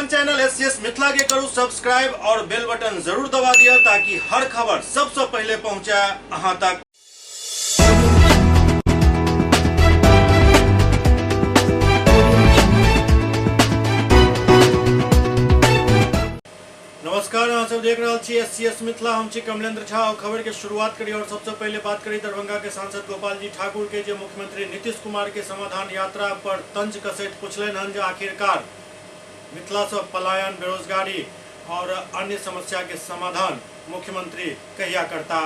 अपन channel SCS Mithila के करू subscribe और बेल बटन जरूर दबा दिया ताकि हर खबर सबसे पहले पहुंचे अहां तक। नमस्कार, अहाँ सब देख रहे छी एससीएस मिथिला। हम छी कमलेंद्र झा और खबर के शुरुआत करी और सबसे पहले बात करी दरभंगा के सांसद गोपाल जी ठाकुर के जो मुख्यमंत्री नीतीश कुमार के समाधान यात्रा पर तंज कसैत पुछलन हन जे आखिरकार मिथिला से पलायन, बेरोजगारी और अन्य समस्या के समाधान मुख्यमंत्री कहिया करता।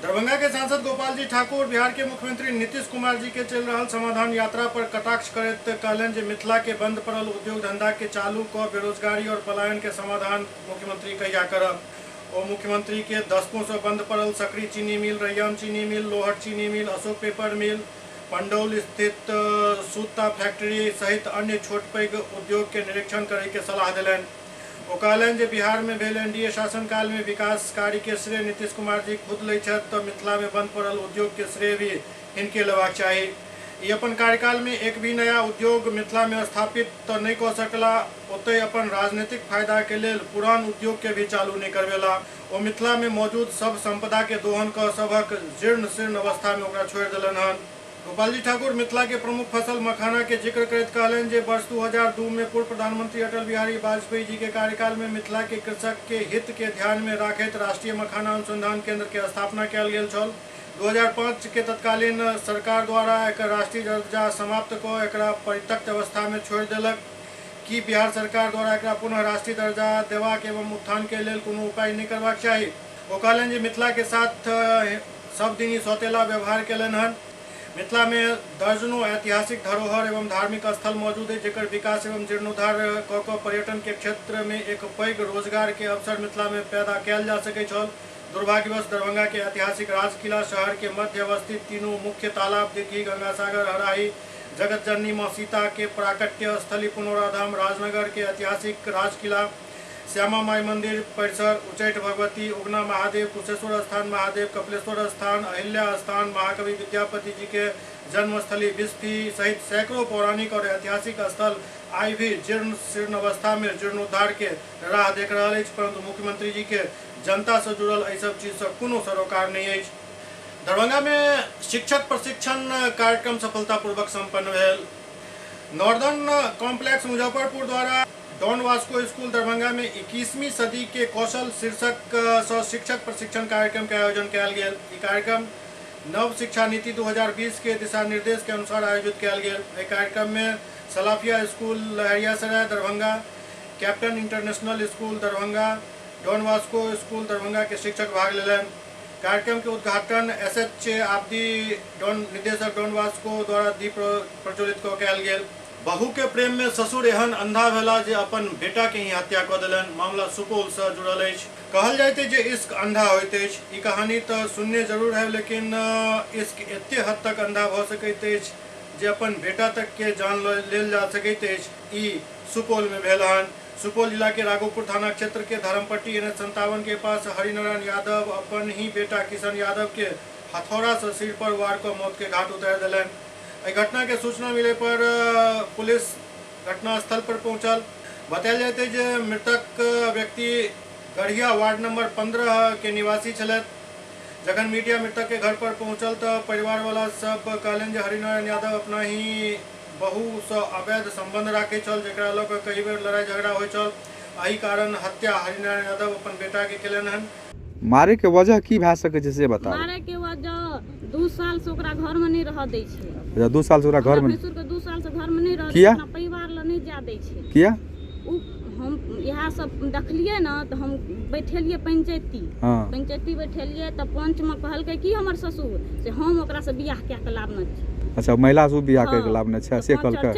दरभंगा के सांसद गोपाल जी ठाकुर बिहार के मुख्यमंत्री नीतीश कुमार जी के चल रहा समाधान यात्रा पर कटाक्ष करैत कहलन जे मिथिला के बंद पड़ल उद्योग धंधा के चालू क बेरोजगारी और पलायन के समाधान मुख्यमंत्री कहिया करब। ओ मुख्यमंत्री के दशकों से बंद पड़ल सकरी चीनी मिल, रैयाम चीनी मिल, लोहट चीनी मिल, अशोक पेपर मिल, पंडौल स्थित सूता फैक्ट्री सहित अन्य छोट पैघ उद्योग के निरीक्षण करे के सलाह दिलन। ओ कहलन जे बिहार में भेल एनडीए शासनकाल में विकास कार्य के श्रेय नीतीश कुमार जी खुद लै छथि तो मिथिला में बंद पड़ल उद्योग के श्रेय भी हिनके लेबाक चाही। ई अपन कार्यकाल में एक भी नया उद्योग मिथिला में स्थापित तो नहीं कऽ सकला, ओतय अपन राजनीतिक फायदा के लेल पुरान उद्योग के भी चालू नहीं करवेला। ओ मिथिला में मौजूद सब संपदा के दोहन कऽ सभक जीर्ण शीर्ण अवस्था में ओकरा छोड़ि देलन हन। गोपाल जी ठाकुर मिथिला के प्रमुख फसल मखाना के जिक्र करैत कहलन जे वर्ष 2002 में पूर्व प्रधानमंत्री अटल बिहारी वाजपेयी जी के कार्यकाल में मिथिला के कृषक के हित के ध्यान में राखैत राष्ट्रीय मखाना अनुसंधान केंद्र के स्थापना कयल गेल छल। 2005 के तत्कालीन सरकार द्वारा एक राष्ट्रीय दर्जा समाप्त कऽ एकरा परित्यक्त अवस्था में छोड़ि देलक। कि बिहार सरकार द्वारा एकरा पुनः राष्ट्रीय दर्जा देबाक एवं उत्थान के लेल कोनो उपाय नहीं करबाक चाही। ओ कहलन जे मिथिला के साथ सब दिन ही सौतेला व्यवहार केलन हन। मिथिला में दर्जनों ऐतिहासिक धरोहर एवं धार्मिक स्थल मौजूद है जेकर विकास एवं जीर्णोद्धार कऽ पर्यटन के क्षेत्र में एक पैघ रोजगार के अवसर मिथिला में पैदा कयल जा सकै छल। दुर्भाग्यवश दरभंगा के ऐतिहासिक राजकिला शहर के मध्य अवस्थित तीनों मुख्य तालाब दिघी, गंगासागर, हराही, जगत जननी माँ सीता के प्राकट्य स्थली पुनौराधाम, राजनगर के ऐतिहासिक राजकिला, श्यामा माई मंदिर परिसर, उच्चैठ भगवती, उगना महादेव, कुशेश्वर स्थान महादेव, कपिलेश्वर स्थान, अहिल्या स्थान, महाकवि विद्यापति जी के जन्मस्थली बिस्फी सहित सैकड़ों पौराणिक और ऐतिहासिक स्थल आई भी जीर्ण शीर्ण अवस्था में जीर्णोद्धार के राह देख रहा है, परंतु मुख्यमंत्री जी के जनता से जुड़ल एहि सब चीज से कोनो सरोकार नहीं है। दरभंगा में शिक्षक प्रशिक्षण कार्यक्रम सफलतापूर्वक संपन्न भेल। नॉर्दर्न कॉम्प्लेक्स मुजफ्फरपुर द्वारा डॉन वास्को स्कूल दरभंगा में 21वीं सदी के कौशल शीर्षक से शिक्षक प्रशिक्षण कार्यक्रम के आयोजन किया गया। ये कार्यक्रम नव शिक्षा नीति 2020 के दिशा निर्देश के अनुसार आयोजित किया गया। इस कार्यक्रम में Salafia school Laheriasarai Darbhanga, captain international school Darbhanga, Don Bosco school Darbhanga के शिक्षक भाग लेलन। कार्यक्रम के उद्घाटन एसएच आपदी निदेशक डॉन वास्को द्वारा दीप प्रज्वलित कयल गेल। बहू के प्रेम में ससुर एहन अंधा भेला जे अपन बेटा के ही हत्या कऽ देलन। मामला सुपौल से जुड़ल अछि। कहल जाइत जे इश्क अंधा होइत अछि। ई कहानी तो सुनने जरूर है, लेकिन इश्क एते हद तक अंधा भऽ सकैत अछि जे अपन बेटा तक के जान लेल जा सकैत अछि। ई सुपौल में भेल हन। सुपौल जिला के राघोपुर थाना क्षेत्र के धर्मपट्टी NH57 के पास हरिनारायण यादव अपन ही बेटा किशन यादव के हथौड़ा से सिर पर वार कर मौत के घाट उतार दिलन। घटना के सूचना मिले पर पुलिस घटनास्थल पर पहुंचल। बतायल जाते जे मृतक व्यक्ति गढ़िया वार्ड नंबर 15 के निवासी छलथि। जखन मीडिया मृतक के घर पर पहुंचल तो परिवार वाला सब कहलन जे हरिनारायण यादव अपना ही बहू से अवैध संबंध राखे छल, जेकरा लऽ कऽ कई बेर लड़ाई झगड़ा होइ छल। एहि कारण हत्या हरिनारायण यादव अपन बेटा के केलन हन। मारे के वजह की भए सकै छै से बताउ। मारे के वजह 2 साल से ओकरा घर में नहीं रह दै छै। 2 साल से ओकरा घर में 2 साल से घर में नहीं रह, किया? अपना परिवार ला नहीं जा दै छै। किया? हम इएह सब देखलिए ना तो हम बैठेलिए पंचायती। पंचायती बैठेलिए तो पंच में कहलकै कि हमर ससुर से हम ओकरा से बियाह कए के लाबने छी। अच्छा, महिला से बियाह कए के लाबने छै से कहलकै।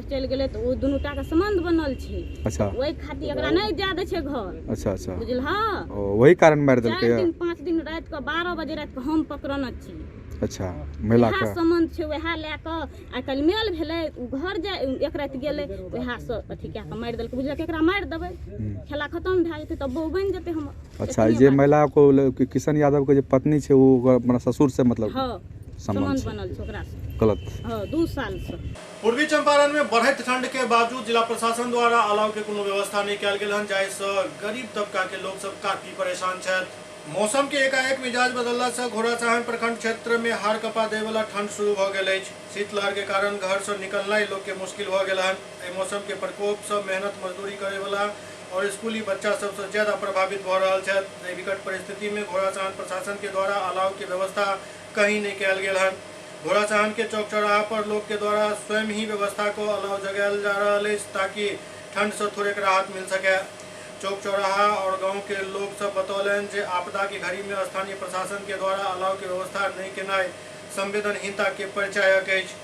चल गेलै तो ओ दुनू टा के संबंध बनल छै। अच्छा, ओइ खातिर एकरा नहीं जा दै छै घर। अच्छा बुझल। हां, वही कारण मार देलकै। 4 दिन 5 दिन रात के 12 बजे रात के हम पकड़ने छी। अच्छा, महिला के संबंध छै, वएह ले के आइ काल्हि मेल भेलै, घर जाय एक रात गेलै, वएह से अथी कए के मार देलकै। बुझल, एकरा मार देबै खेला खत्म भए जेतै तब बहू बनि जेतै हमर। अच्छा, जे महिला को किशन यादव के जे पत्नी छै वो अपना ससुर से मतलब। हां, संबंध बनल छै ओकरा से गलत। हाँ 2 साल से। पूर्वी चंपारण में बढ़त ठंड के बावजूद जिला प्रशासन द्वारा अलाव के कोनो व्यवस्था नहीं कयल गेल हन, जाहिसँ गरीब तबका के लोग सब काफी परेशान छथि। मौसम के एकाएक मिजाज बदलला से घोड़ासहन प्रखंड क्षेत्र में हार कपा दे वाला ठंड शुरू भ गेल अछि। शीतलहर के कारण घर से निकलनाइ लोग के मुश्किल भ गेल हन। एहि मौसम के प्रकोप से मेहनत मजदूरी करे वाला और स्कूली बच्चा सबसे ज्यादा प्रभावित भ रहल छथि। एहि विकट परिस्थिति में घोड़ासहन प्रशासन के द्वारा अलाव के व्यवस्था कहीं नहीं कयल गेल हन। घोड़ासहन के चौक चौराहा पर लोग के द्वारा स्वयं ही व्यवस्था को अलाव जगायल जा रहल अछि ताकि ठंड से थोड़े राहत मिल सके। चौक चौराहा और गांव के लोग सब बतौलन जे आपदा की घड़ी में स्थानीय प्रशासन के द्वारा अलाव के व्यवस्था नहीं केनाइ संवेदनहीनता के परिचायक अछि।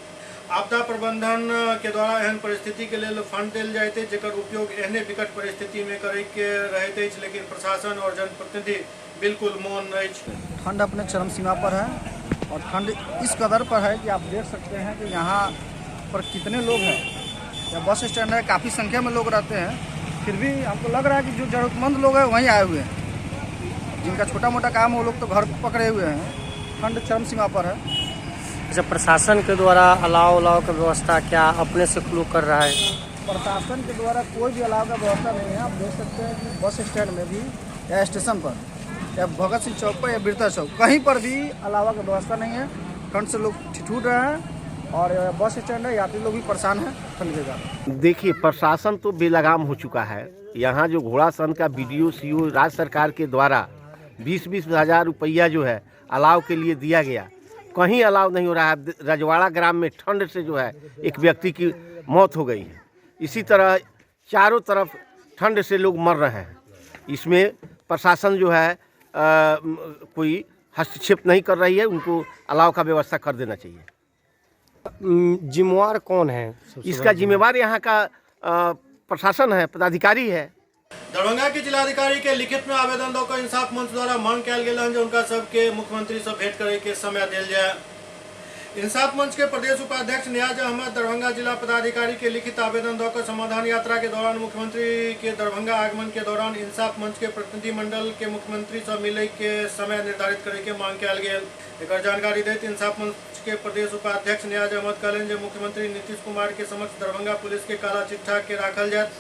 आपदा प्रबंधन के द्वारा एहन परिस्थिति के लिए फंड देल जाइत अछि जेकर उपयोग एहने विकट परिस्थिति में करे के रहैत अछि, लेकिन प्रशासन और जनप्रतिनिधि बिल्कुल मौन अछि। ठंड अपने चरम सीमा पर है और ठंड इस कदर पर है कि आप देख सकते हैं कि यहाँ पर कितने लोग हैं। यह बस स्टैंड है, काफ़ी संख्या में लोग रहते हैं, फिर भी हमको लग रहा है कि जो ज़रूरतमंद लोग हैं वहीं आए हुए हैं। जिनका छोटा मोटा काम है वो लोग तो घर पकड़े हुए हैं। ठंड चरम सीमा पर है। जब प्रशासन के द्वारा अलाव की व्यवस्था क्या अपने से लोग कर रहा है? प्रशासन के द्वारा कोई भी अलाव का व्यवस्था नहीं है। आप देख सकते हैं कि बस स्टैंड में भी या स्टेशन पर या भगत सिंह चौक पर या बिरता चौक कहीं पर भी अलावा की व्यवस्था नहीं है। ठंड से लोग ठिठुर रहे हैं और बस स्टैंड है, यात्री लोग भी परेशान हैं ठंड के कारण। देखिए, प्रशासन तो बेलगाम हो चुका है। यहाँ जो घोड़ासहन का BDO CO राज्य सरकार के द्वारा 20-20 हज़ार रुपया जो है अलाव के लिए दिया गया, कहीं अलाव नहीं हो रहा है। रजवाड़ा ग्राम में ठंड से जो है एक व्यक्ति की मौत हो गई है। इसी तरह चारों तरफ ठंड से लोग मर रहे हैं। इसमें प्रशासन जो है कोई हस्तक्षेप नहीं कर रही है। उनको अलाव का व्यवस्था कर देना चाहिए। जिम्मेवार कौन है? इसका जिम्मेवार यहाँ का प्रशासन है, पदाधिकारी है। दरभंगा के जिलाधिकारी के लिखित में आवेदन दो कर इंसाफ मंच द्वारा मांग कयल गेल हन जे उनका सबके मुख्यमंत्री से भेंट करे के समय दिल जाए। इंसाफ मंच के प्रदेश उपाध्यक्ष नियाज अहमद दरभंगा जिला पदाधिकारी के लिखित आवेदन देकर समाधान यात्रा के दौरान मुख्यमंत्री के दरभंगा आगमन के दौरान इंसाफ मंच के प्रतिनिधि मंडल के मुख्यमंत्री से मिले के समय निर्धारित करे के मांग कयल गेल। एकर जानकारी दैत इंसाफ मंच के प्रदेश उपाध्यक्ष नियाज अहमद कहलन जे मुख्यमंत्री नीतीश कुमार के समक्ष दरभंगा पुलिस के काला चिट्ठा के राखल जायत।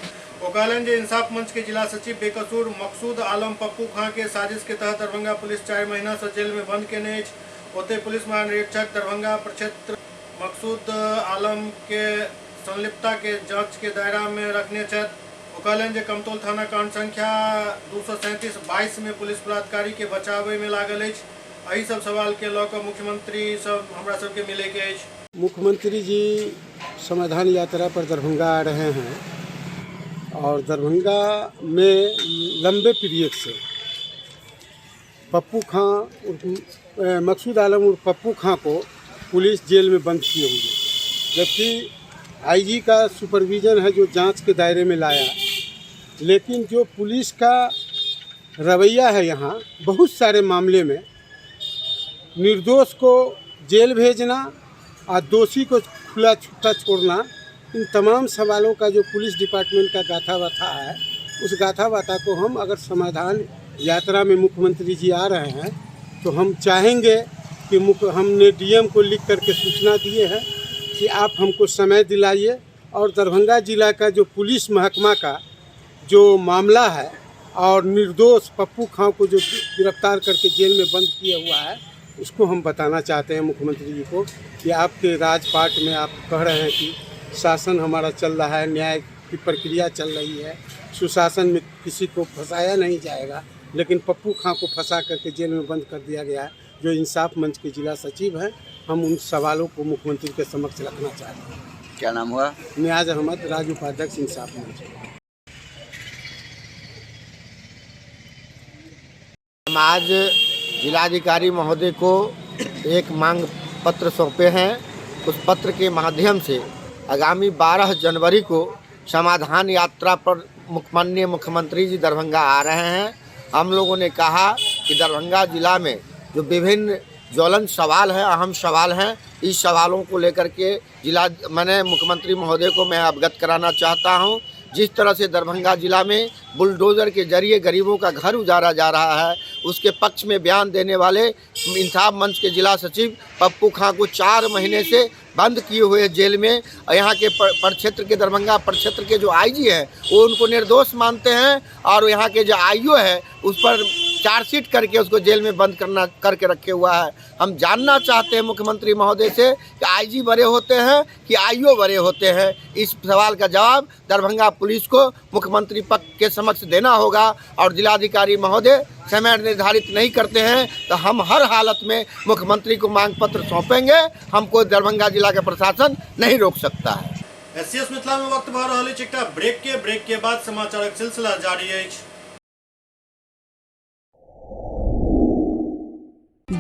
वो कहलन जे इंसाफ मंच के जिला सचिव बेकसूर मकसूद आलम पप्पू खां के साजिश के तहत दरभंगा पुलिस 4 महीना से जेल में बंद केने अछि। ओते पुलिस महानिरीक्षक दरभंगा प्रक्षेत्र मकसूद आलम के संलिप्तता के जांच के दायरा में रखने छथि। वो कहलन जे कमतौल थाना कांड संख्या 237/22 में पुलिस बलात्कारी के बचावे में लागल अछि। एहि सब सवाल के लऽ कऽ मुख्यमंत्री सब हमरा सबके मिले के अछि। मुख्यमंत्री जी समाधान यात्रा पर दरभंगा आ रहे हैं और दरभंगा में लंबे पीरियड से पप्पू खां मकसूद आलम और पप्पू खां को पुलिस जेल में बंद किए हुए, जबकि IG का सुपरविज़न है जो जांच के दायरे में लाया। लेकिन जो पुलिस का रवैया है यहाँ बहुत सारे मामले में निर्दोष को जेल भेजना और दोषी को खुला छुट्टा छोड़ना, इन तमाम सवालों का जो पुलिस डिपार्टमेंट का गाथा बाथा है, उस गाथा बाथा को हम अगर समाधान यात्रा में मुख्यमंत्री जी आ रहे हैं तो हम चाहेंगे कि हमने DM को लिख करके सूचना दिए हैं कि आप हमको समय दिलाइए और दरभंगा जिला का जो पुलिस महकमा का जो मामला है और निर्दोष पप्पू खां को जो गिरफ्तार करके जेल में बंद किया हुआ है, उसको हम बताना चाहते हैं मुख्यमंत्री जी को कि आपके राजपाट में आप कह रहे हैं कि शासन हमारा चल रहा है, न्याय की प्रक्रिया चल रही है, सुशासन में किसी को फंसाया नहीं जाएगा, लेकिन पप्पू खां को फंसा करके जेल में बंद कर दिया गया है। जो इंसाफ मंच के जिला सचिव हैं, हम उन सवालों को मुख्यमंत्री के समक्ष रखना चाहते हैं। क्या नाम हुआ? नियाज अहमद, राज्य उपाध्यक्ष इंसाफ मंच। हम आज जिलाधिकारी महोदय को एक मांग पत्र सौंपे हैं। उस पत्र के माध्यम से आगामी 12 जनवरी को समाधान यात्रा पर माननीय मुख्यमंत्री जी दरभंगा आ रहे हैं। हम लोगों ने कहा कि दरभंगा जिला में जो विभिन्न ज्वलंत सवाल है, अहम सवाल हैं, इस सवालों को लेकर के मैंने मुख्यमंत्री महोदय को मैं अवगत कराना चाहता हूं। जिस तरह से दरभंगा जिला में बुलडोज़र के जरिए गरीबों का घर उजाड़ा जा रहा है, उसके पक्ष में बयान देने वाले इंसाफ मंच के जिला सचिव पप्पू खां को 4 महीने से बंद किए हुए जेल में, यहाँ के प्रक्षेत्र के दरभंगा प्रक्षेत्र के जो आईजी है वो उनको निर्दोष मानते हैं और यहाँ के जो आईओ है उस पर चार्जशीट करके उसको जेल में बंद करके रखे हुआ है। हम जानना चाहते हैं मुख्यमंत्री महोदय से कि आईजी बड़े होते हैं कि आईओ बड़े होते हैं। इस सवाल का जवाब दरभंगा पुलिस को मुख्यमंत्री पक्ष के समक्ष देना होगा और जिलाधिकारी महोदय समय निर्धारित नहीं करते हैं तो हम हर हालत में मुख्यमंत्री को मांग पत्र सौंपेंगे। हमको दरभंगा जिला का प्रशासन नहीं रोक सकता है। एससीएस मिथिला में वक्त भर रहा एकटा ब्रेक के बाद समाचारक सिलसिला जारी है।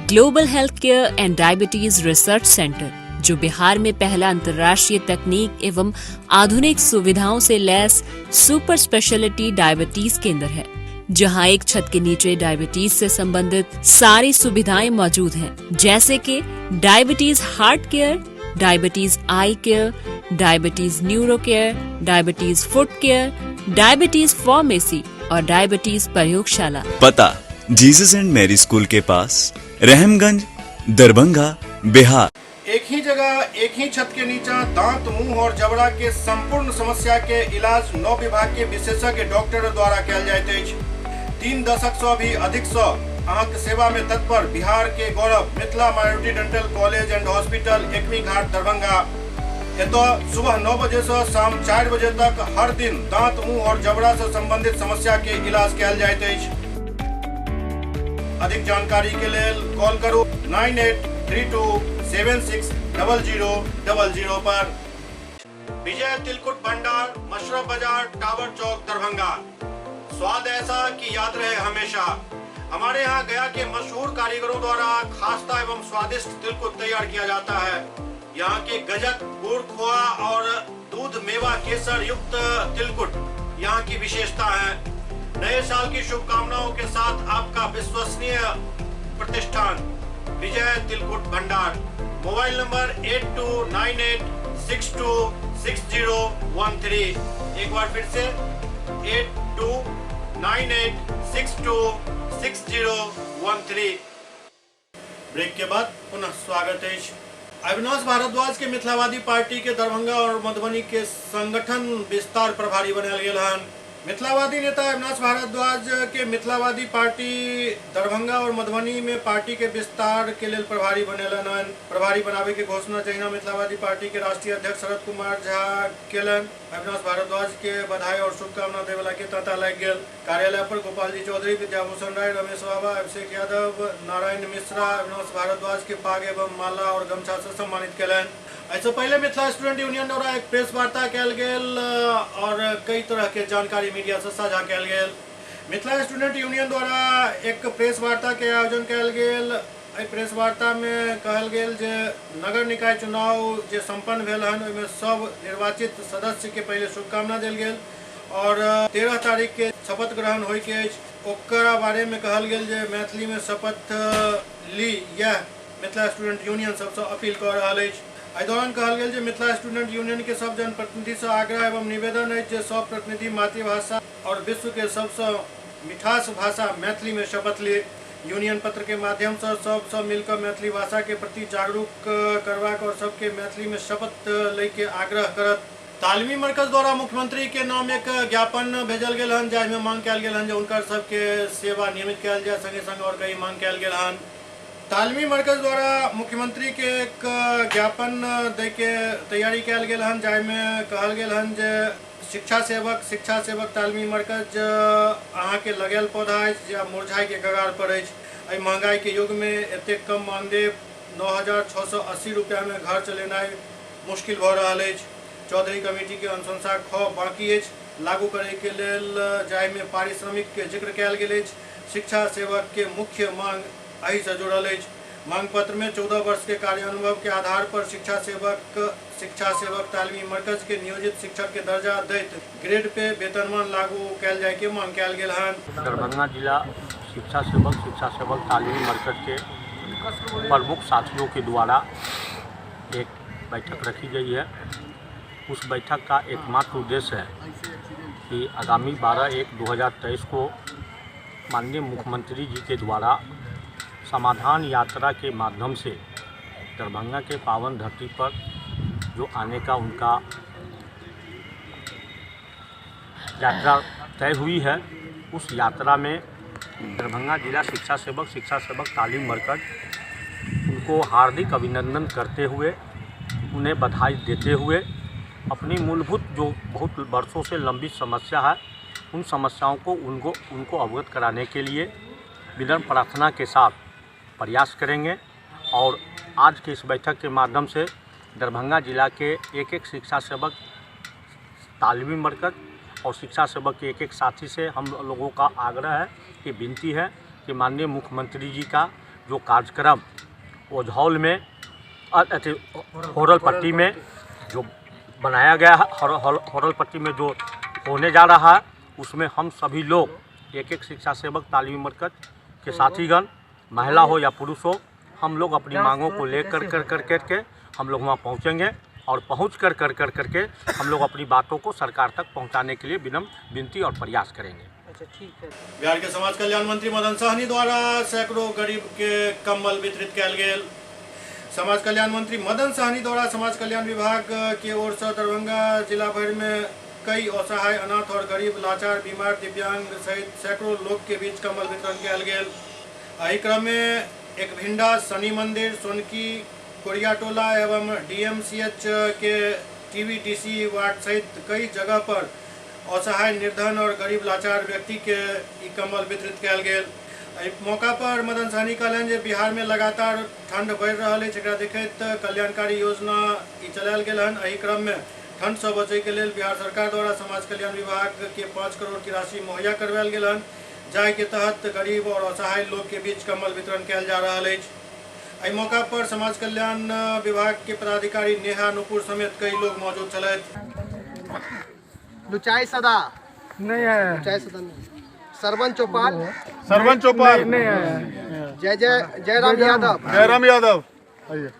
Global health care and diabetes research centre, जो बिहार में पहला अंतर्राष्ट्रीय तकनीक एवं आधुनिक सुविधाओं से लैस सुपर स्पेशलिटी डायबिटीज केंद्र है, जहां एक छत के नीचे डायबिटीज से संबंधित सारी सुविधाएं मौजूद हैं, जैसे कि diabetes heart care, diabetes eye care, diabetes neuro care, diabetes foot care, diabetes pharmacy और डायबिटीज प्रयोगशाला। पता जीसस एंड मैरी स्कूल के पास, रहमगंज, दरभंगा, बिहार। एक ही जगह एक ही छत के नीचे दांत, मुंह और जबड़ा के संपूर्ण समस्या के इलाज 9 विभाग के विशेषज्ञ डॉक्टर द्वारा कयल जाइत अछि। 3 दशक से भी अधिक अहाँक सेवा में तत्पर बिहार के गौरव Mithila minority dental college and hospital, Ekmi Ghat, Darbhanga. एतो सुबह 9 बजे से शाम 4 बजे तक हर दिन दांत, मुंह और जबड़ा से संबंधित समस्या के इलाज कयल जाइत अछि। अधिक जानकारी के लिए कॉल करो 9832760000 पर। विजय तिलकुट भंडार, मशरफ बाजार, टावर चौक, दरभंगा। स्वाद ऐसा कि याद रहे हमेशा। हमारे यहाँ गया के मशहूर कारीगरों द्वारा खास्ता एवं स्वादिष्ट तिलकुट तैयार किया जाता है। यहाँ के गजक, गुड़, खोआ और दूध मेवा केसर युक्त तिलकुट यहाँ की विशेषता है। नए साल की शुभकामनाओं के साथ आपका विश्वसनीय प्रतिष्ठान विजय तिलकुट भंडार। Mobile number 8298626013। एक बार फिर से 8298626013। ब्रेक के बाद पुनः स्वागत है। अविनाश भारद्वाज के मिथिलावादी पार्टी के दरभंगा और मधुबनी के संगठन विस्तार प्रभारी बनायल गेल हन। मिथिलावादी नेता अविनाश भारद्वाज के मिथिलावादी पार्टी दरभंगा और मधुबनी में पार्टी के विस्तार के लिए प्रभारी बनेलन। प्रभारी बनावे के घोषणा जहिना मिथिलावादी पार्टी के राष्ट्रीय अध्यक्ष शरद कुमार झा केलन। अविनाश भारद्वाज के बधाई और शुभकामना देवला के तांता लग गेल। कार्यालय पर गोपाल जी चौधरी, विद्याभूषण राय, रमेश बाबा, अभिषेक यादव, नारायण मिश्रा अविनाश भारद्वाज के पाग एवं माला और गमछा से सम्मानित केलन। ऐसे पहले मिथिला स्टूडेंट यूनियन द्वारा एक प्रेस वार्ता कयल गेल और कई तरह के जानकारी मीडिया से साझा कयल गेल। मिथिला स्टूडेंट यूनियन द्वारा एक प्रेस वार्ता के आयोजन कयल गेल। प्रेस वार्ता में कहल गेल जे नगर निकाय चुनाव जे संपन्न भेल हन ओहिमे सब निर्वाचित सदस्य के पहले शुभकामना देल गेल और 13 तारीख के शपथ ग्रहण होय के ओकरा बारे में कहल गेल जे मैथिली में शपथ ली। यह मिथिला स्टूडेंट यूनियन सबसे अपील कर रहा है। एहि दौरान कहल गेल जे मिथिला स्टूडेंट यूनियन के सब जनप्रतिनिधि से आग्रह एवं निवेदन है जे सब प्रतिनिधि मातृभाषा और विश्व के सबसे मिठास भाषा मैथिली में शपथ ली। यूनियन पत्र के माध्यम से सब मिलकर मैथिली भाषा के प्रति जागरूक करवाक और सबके मैथिली में शपथ लेके आग्रह करत। तालीमी मरकज द्वारा मुख्यमंत्री के नाम एक ज्ञापन भेजल गेल हन जाहिमे मांग कयल गेल हन जे उनकर सबके सेवा नियमित कयल जाय। संगे संग और कई मांग कयल गेल हन। तालीमी मरकज द्वारा मुख्यमंत्री के एक ज्ञापन दे के तैयारी कयल गेल हन जाहिमे कहल गेल हन जे शिक्षा सेवक तालीमी मरकज अहाँ के लगेल पौधा अछि या मुरझाई के कगार पर अछि। एहि महंगाई के युग में एतेक कम मानदेय 9680 रुपया में घर चलेनाइ मुश्किल भऽ रहल अछि। चौधरी कमेटी के अनुशंसा बाकी अछि लागू करे के लेल जाहिमे पारिश्रमिक के जिक्र कयल गेल अछि। शिक्षा सेवक के मुख्य मांग एहि से जुड़ल अछि। मांग पत्र में 14 वर्ष के कार्यानुभव के आधार पर शिक्षा सेवक तालीमी मरकज के नियोजित शिक्षक के दर्जा दैत ग्रेड पे वेतनमान लागू कयल जाय के मांग कयल गेल हन। दरभंगा जिला शिक्षा सेवक तालीमी मरकज के प्रमुख साथियों के द्वारा एक बैठक रखी गई है। उस बैठक का एकमात्र उद्देश्य है कि आगामी 12/1/2023 को माननीय मुख्यमंत्री जी के द्वारा समाधान यात्रा के माध्यम से दरभंगा के पावन धरती पर जो आने का उनका यात्रा तय हुई है, उस यात्रा में दरभंगा जिला शिक्षा सेवक तालीम मरकज उनको हार्दिक अभिनंदन करते हुए, उन्हें बधाई देते हुए अपनी मूलभूत जो बहुत वर्षों से लंबित समस्या है, उन समस्याओं को उनको अवगत कराने के लिए विनम्र प्रार्थना के साथ प्रयास करेंगे। और आज की इस बैठक के माध्यम से दरभंगा जिला के एक शिक्षा सेवक तालीमी मरकज और शिक्षा सेवक के एक साथी से हम लोगों का आग्रह है कि विनती है कि माननीय मुख्यमंत्री जी का जो कार्यक्रम ओझौल में होरल पट्टी में जो बनाया गया है, होरल पट्टी में जो होने जा रहा है, उसमें हम सभी लोग एक शिक्षा सेवक तालीमी मरकज के साथीगण, महिला हो या पुरुष हो, हम लोग अपनी मांगों को लेकर करके हम लोग वहाँ पहुँचेंगे और पहुँच करके हम लोग अपनी बातों को सरकार तक पहुँचाने के लिए विनम्र विनती और प्रयास करेंगे। अच्छा, ठीक है। बिहार के समाज कल्याण मंत्री मदन सहनी द्वारा सैकड़ों गरीब के कम्बल वितरित कयल गेल। समाज कल्याण मंत्री मदन सहनी द्वारा समाज कल्याण विभाग की ओर से दरभंगा जिला भर में कई असहाय, अनाथ और गरीब, लाचार, बीमार, दिव्यांग सहित सैकड़ों लोग के बीच कम्बल वितरण कयल गेल। एहि क्रम में एक भिंडा, शनि मंदिर, सोनकी, कोरियाटोला एवं DMCH के TVDC वार्ड सहित कई जगह पर असहाय, निर्धन और गरीब लाचार व्यक्ति के ई कम्बल वितरित कयल गेल। एहि मौका पर मदन सहनी कहलनि जे बिहार में लगातार ठंड बढ़ि रहल अछि, एकरा देखैत कल्याणकारी योजना ई चलायल गेल हन। एहि क्रम में ठंड से बचै के लेल बिहार सरकार द्वारा समाज कल्याण विभाग के 5 करोड़ की राशि मुहैया करवायल गेल हन, जाहि के तहत गरीब और असहाय लोग के बीच कम्बल वितरण कयल जा रहल अछि। एहि मौका पर समाज कल्याण विभाग के पदाधिकारी नेहा नुपुर समेत कई लोग मौजूद छलथि। लुचाई सदा नहीं है, लुचाई सदा नहीं। सरवन चौपाल नहीं है। जयराम यादव आइए।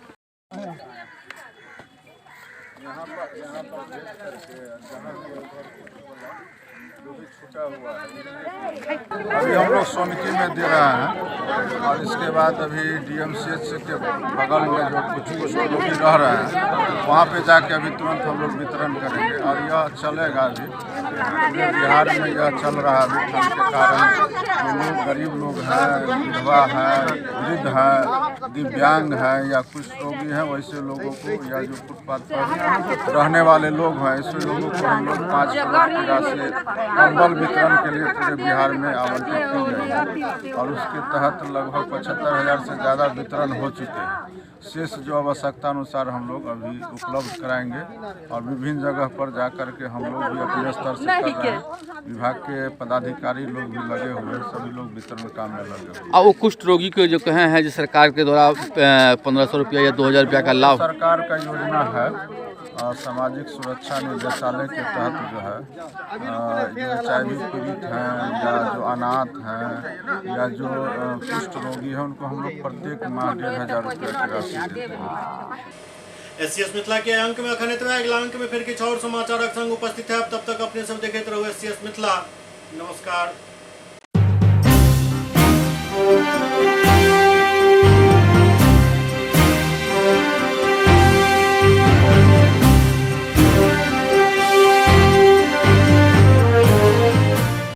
अभी हम लोग सोनकी में दे रहे हैं और इसके बाद अभी DMCH के बगल में जो कुछ लोग रह रहे हैं वहाँ पे जाके अभी तुरंत हम लोग वितरण करेंगे और यह चलेगा अभी पूरे बिहार में यह चल रहा है। अभी ठंड के कारण जो लोग गरीब लोग हैं, विधवा हैं, वृद्ध हैं, दिव्यांग हैं या कुछ रोगी हैं, वैसे लोगों को या जो फुटपाथ पर रहने वाले लोग हैं, ऐसे लोगों को हम लोग 5 करोड़ की राशि कम्बल वितरण के लिए पूरे बिहार में आवंटित की गई है और उसके तहत लगभग 75,000 से ज़्यादा वितरण हो चुके हैं। शेष जो आवश्यकता अनुसार हम लोग अभी उपलब्ध कराएंगे और विभिन्न जगह पर जाकर के हम लोग भी अपने स्तर से कर रहे हैं। विभाग के पदाधिकारी लोग भी लगे हुए हैं, सभी लोग वितरण काम में लगे हुए हैं। और वो कुष्ठ रोगी को जो कहे हैं जो सरकार के द्वारा 1500 रुपया या 2000 रुपया का लाभ, सरकार का योजना है सामाजिक सुरक्षा निदेशालय के तहत जो है जो HIV पीड़ित हैं या जो अनाथ हैं या जो कुष्ठ रोगी हैं, उनको हम लोग प्रत्येक माह 1500 रुपये की राशि देते हैं। SCS मिथिला के अंक में अखन एतबे, अगला अंक में फिर किछु और समाचारक संग उपस्थित है। तब तक अपने सब देखते रहो SCS मिथिला। नमस्कार।